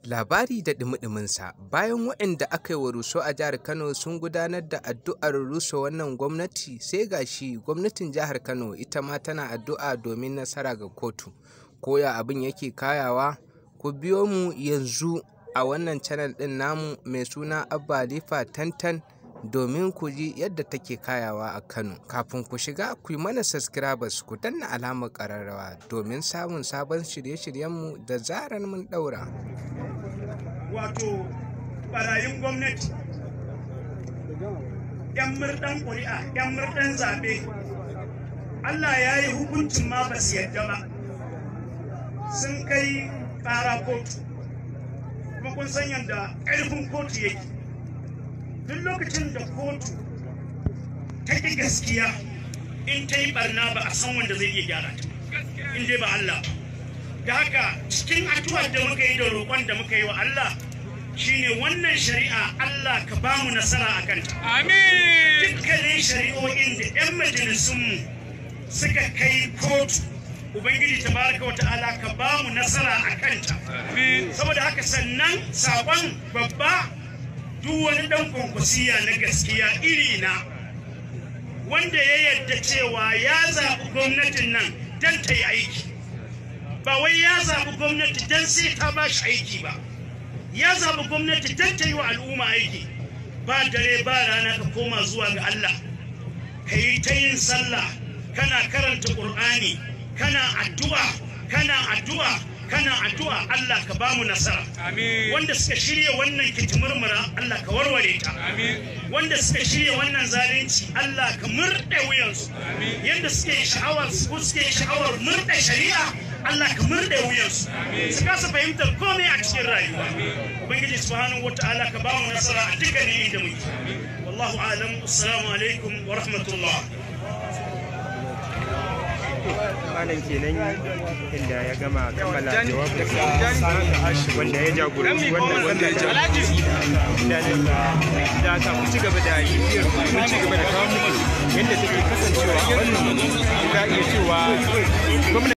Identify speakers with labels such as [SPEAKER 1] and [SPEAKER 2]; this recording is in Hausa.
[SPEAKER 1] Labari da ɗumi-ɗuminsa bayan waɗanda aka yi wa rusau a jihar Kano sun gudanar da addu'ar rusa wannan gwamnati, sai gashi gwamnatin jihar Kano ita ma tana addu'a domin nasara ga kotu. Koya abin yake kayawa? Ku biyo mu yanzu a wannan channel ɗin namu mai suna Abba Halifa Tantan domin ku ji yadda take kayawa a Kano. Kafin ku shiga ku yi mana subscribers, ku danna alamar ƙararrawa domin samun sabon shirye-shiryenmu da zarar mun ɗaura.
[SPEAKER 2] Wato barayin gwamnati, 'yan murɗan ƙuri'a, 'yan murɗan zaɓe, Allah ya yi hukuncin ma ba su yadda ba, sun kai ƙara kotu. Kuma kun san yadda ƙarfin kotu yake. Duk lokacin da kotu ta ƙi gaskiya, in ta yi ɓarna ba a san wanda zai iya gyara ta, in dai ba Allah ba. Da haka cikin addu'ar da muka yi da roƙon da muka yi wa Allah shine wannan shari'a Allah ka ba mu nasara a kanta. Amin. Dukkanin shari'o'in da 'yan majalisunmu suka kai kotu, Ubangiji tabaraka wa ta'ala ka ba mu nasara a kanta. Amin. Saboda haka sannan sabon babba, duk wani ɗan kwankwasiya na gaskiya iri na wanda ya yarda cewa ya zaɓi gwamnatin nan don ta yi aiki. Ba wai ya zaɓi gwamnati don sai ta ba shi aiki ba, ya zaɓi gwamnati don ta yi wa al'umma aiki. Ba dare ba rana ka koma zuwa ga Allah, ka yi ta yin sallah, kana karanta ƙur'ani, kana addu'a, Allah ka ba mu nasara. Amin. Wanda suka shirya wannan kitimurmura Allah ka warware ta. Amin. Wanda suka shirya wannan zalunci Allah ka murɗe wuyansu. Amin. Yadda suke sha'awar murɗe shari'a Allah ka murɗe wuyansu. Su kasa fahimtar komai a cikin rayuwa. Ubangiji subhanahu wata'ala ka ba mu nasara a dukkanin inda muke. Wallahu a'lam. Assalamu alaikum wa rahmatullah.
[SPEAKER 3] Malam kenan inda ya gama kammala jawabinsa wanda ya jagoranci wannan da aka ku ci gaba da bibiyar mun ci gaba da kawo muku yadda take kasancewa a wannan za a iya cewa